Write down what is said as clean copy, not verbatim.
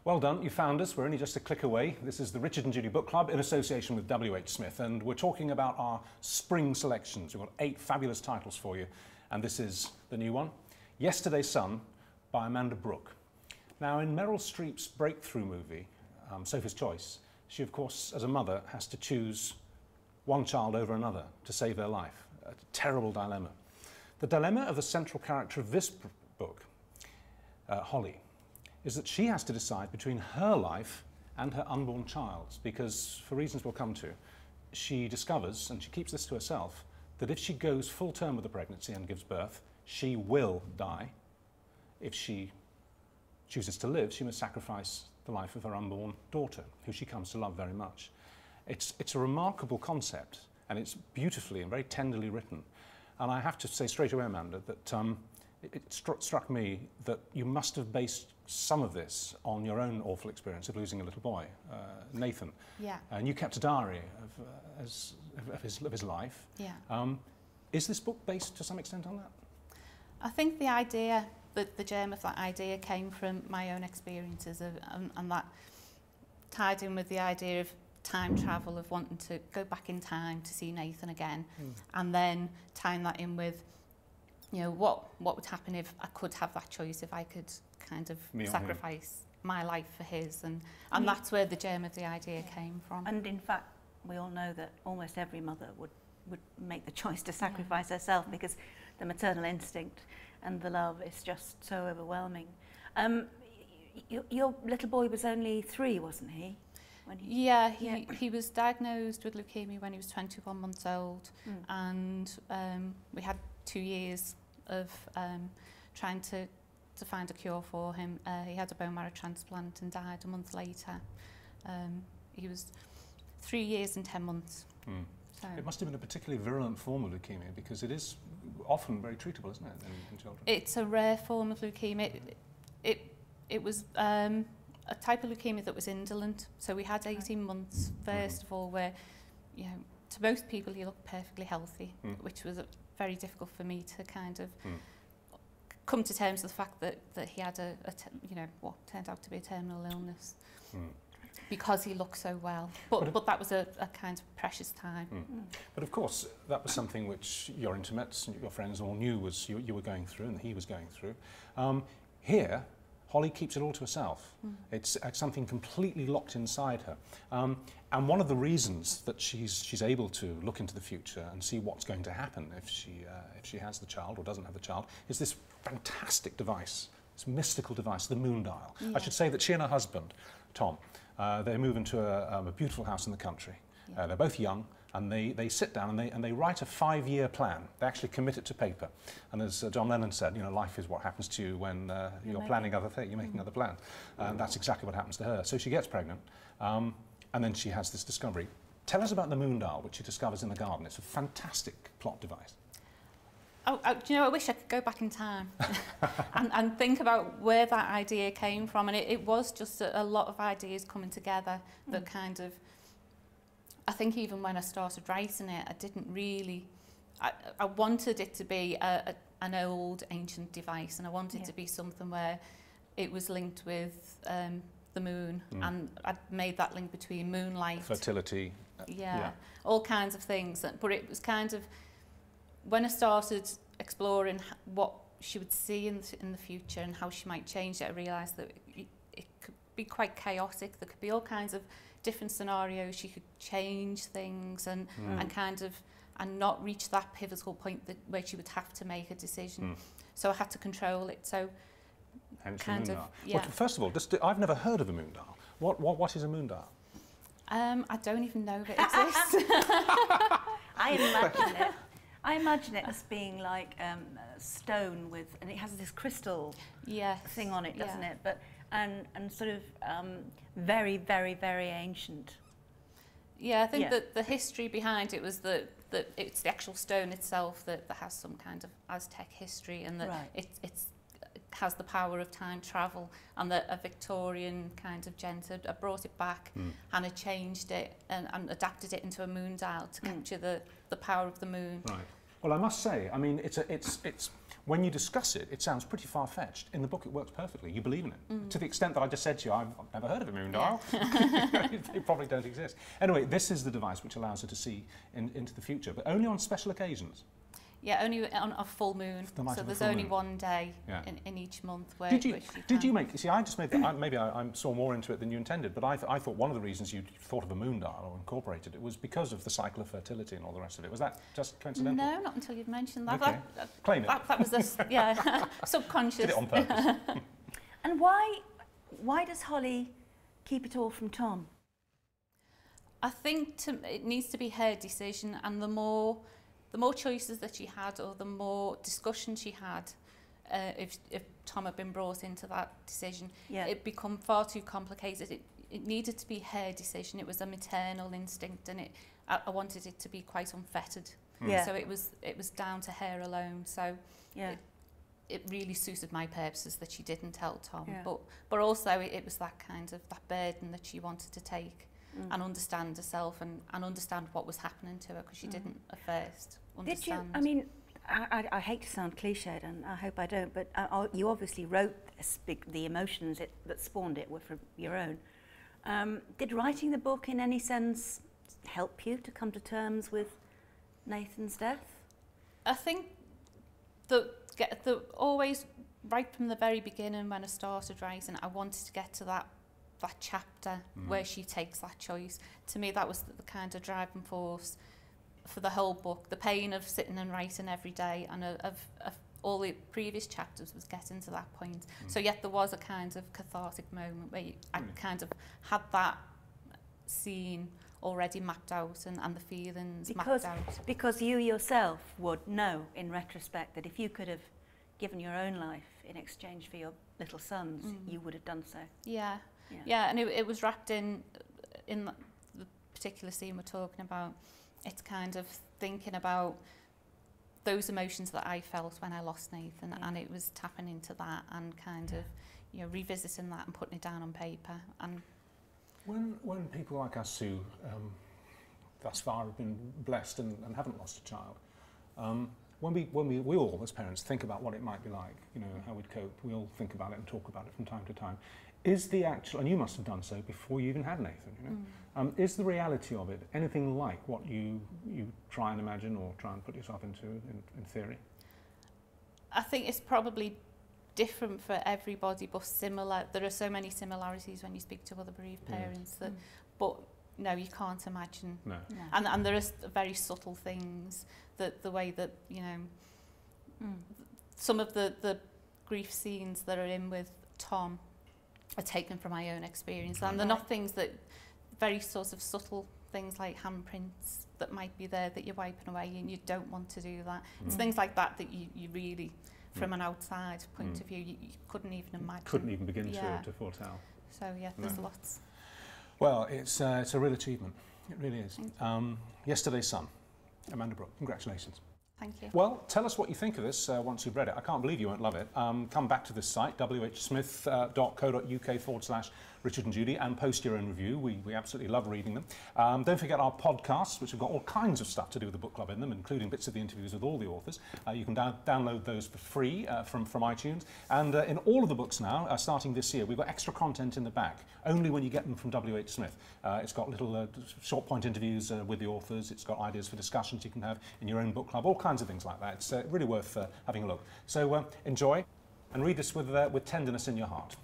Well done, you found us. We're only just a click away. This is the Richard and Judy Book Club in association with W.H. Smith, and we're talking about our spring selections. We've got 8 fabulous titles for you, and this is the new one, Yesterday's Sun by Amanda Brooke. Now, in Meryl Streep's breakthrough movie, Sophie's Choice, she, of course, as a mother, has to choose one child over another to save their life. A terrible dilemma. The dilemma of the central character of this book, Holly, is that she has to decide between her life and her unborn child's, because, for reasons we'll come to, she discovers, and she keeps this to herself, that if she goes full term with the pregnancy and gives birth, she will die. If she chooses to live, she must sacrifice the life of her unborn daughter, who she comes to love very much. It's a remarkable concept, and it's beautifully and very tenderly written. And I have to say straight away, Amanda, that it struck me that you must have based some of this on your own awful experience of losing a little boy, Nathan. Yeah. And you kept a diary of his life. Yeah. Is this book based to some extent on that? I think the idea, the germ of that idea came from my own experiences and that tied in with the idea of time travel, of wanting to go back in time to see Nathan again, and then tying that in with, you know, what would happen if I could have that choice, if I could kind of sacrifice my life for his, and that's where the germ of the idea came from. And in fact, we all know that almost every mother would make the choice to sacrifice herself, because the maternal instinct and the love is just so overwhelming. Your little boy was only 3, wasn't he? Yeah, he was diagnosed with leukemia when he was 21 months old, and we had 2 years of trying to find a cure for him. He had a bone marrow transplant and died a month later. He was 3 years and 10 months. So it must have been a particularly virulent form of leukemia, because it is often very treatable, isn't it, in children? It's a rare form of leukemia. It was a type of leukemia that was indolent. So we had 18 months, first of all, where, you know, to most people he looked perfectly healthy, which was very difficult for me to kind of come to terms with the fact that he had you know, what turned out to be a terminal illness. Because he looked so well. But that was a kind of precious time. But of course, that was something which your intimates and your friends all knew was you were going through and he was going through. Here, Holly keeps it all to herself. It's something completely locked inside her. And one of the reasons that she's able to look into the future and see what's going to happen if she has the child or doesn't have the child is this fantastic device, this mystical device, the moon dial. I should say that she and her husband, Tom, they move into a beautiful house in the country. They're both young, and they sit down and they write a 5-year plan. They actually commit it to paper. And as John Lennon said, you know, life is what happens to you when you're planning other things, you're making other plans. And that's exactly what happens to her. So she gets pregnant, and then she has this discovery. Tell us about the moon dial, which she discovers in the garden. It's a fantastic plot device. Oh, do you know, I wish I could go back in time and think about where that idea came from. And it was just a lot of ideas coming together that kind of, I think even when I started writing it, I didn't really, I wanted it to be an old ancient device, and I wanted it to be something where it was linked with the moon, and I'd made that link between moonlight, fertility, all kinds of things. But it was kind of, when I started exploring what she would see in the future and how she might change it, I realised that it could be quite chaotic. There could be all kinds of different scenarios. She could change things and kind of not reach that pivotal point where she would have to make a decision. So I had to control it. So hence kind the of, moon dial. Well, first of all, I've never heard of a moon dial. What is a moon dial? I don't even know if it exists. I imagine it as being like stone with, and it has this crystal thing on it, doesn't it? But and sort of very, very, very ancient. Yeah, I think that the history behind it was that it's the actual stone itself that has some kind of Aztec history, and that it has the power of time travel, and that a Victorian kind of gent had brought it back and had changed it and adapted it into a moon dial to capture the power of the moon. Right. Well, I must say, I mean, it's when you discuss it, it sounds pretty far-fetched. In the book, it works perfectly. You believe in it. To the extent that I just said to you, I've never heard of a moon dial. They probably don't exist. Anyway, this is the device which allows her to see into the future, but only on special occasions. Yeah, only on a full moon. So there's only one day in each month where did you make? See, I just made that. Maybe I saw more into it than you intended, but I thought one of the reasons you thought of a moon dial or incorporated it was because of the cycle of fertility and all the rest of it. Was that just coincidental? No, not until you've mentioned that. Okay. Claim it. That was this, subconscious. Did it on purpose. And why does Holly keep it all from Tom? I think it needs to be her decision, and the more choices that she had, or the more discussion she had, if Tom had been brought into that decision, it become far too complicated. It needed to be her decision. It was a maternal instinct, and I wanted it to be quite unfettered. So it was down to her alone. So it really suited my purposes that she didn't tell Tom. But also it was that kind of that burden that she wanted to take. And understand herself and understand what was happening to her, because she didn't at first understand. Did you, I mean, I hate to sound cliched, and I hope I don't, but you obviously wrote this the emotions that spawned it were from your own. Did writing the book in any sense help you to come to terms with Nathan's death? I think always, right from the very beginning when I started writing, I wanted to get to that chapter where she takes that choice. To me, that was the kind of driving force for the whole book. The pain of sitting and writing every day, and of all the previous chapters was getting to that point. So yet there was a kind of cathartic moment where I kind of had that scene already mapped out, and the feelings mapped out. Because you yourself would know in retrospect that if you could have given your own life in exchange for your little son's, you would have done so. Yeah, and it was wrapped in the particular scene we're talking about. It's kind of thinking about those emotions that I felt when I lost Nathan, and it was tapping into that and kind of, revisiting that and putting it down on paper. And when people like us who thus far have been blessed and haven't lost a child, when we all as parents think about what it might be like, how we'd cope, we all think about it and talk about it from time to time. Is the actual, and you must have done so before you even had Nathan, is the reality of it anything like what you try and imagine or try and put yourself into in theory? I think it's probably different for everybody, but similar. There are so many similarities when you speak to other bereaved parents that, but no, you can't imagine. No. And there are very subtle things, that the way that, some of the grief scenes that are in with Tom are taken from my own experience, and they're not things that, very sort of subtle things like handprints that might be there that you're wiping away and you don't want to do that. It's things like that you really, from an outside point of view, you couldn't even imagine. Couldn't even begin to foretell. So there's lots. Well, it's a real achievement. It really is. Yesterday's Sun, Amanda Brooke, congratulations. Thank you. Well, tell us what you think of this once you've read it. I can't believe you won't love it. Come back to this site, whsmith.co.uk/Richard and Judy, and post your own review. We absolutely love reading them. Don't forget our podcasts, which have got all kinds of stuff to do with the book club in them, including bits of the interviews with all the authors. You can download those for free from iTunes. And in all of the books now, starting this year, we've got extra content in the back, only when you get them from WH Smith. It's got little short point interviews with the authors. It's got ideas for discussions you can have in your own book club, all kinds of things like that. It's really worth having a look. So enjoy and read this with tenderness in your heart.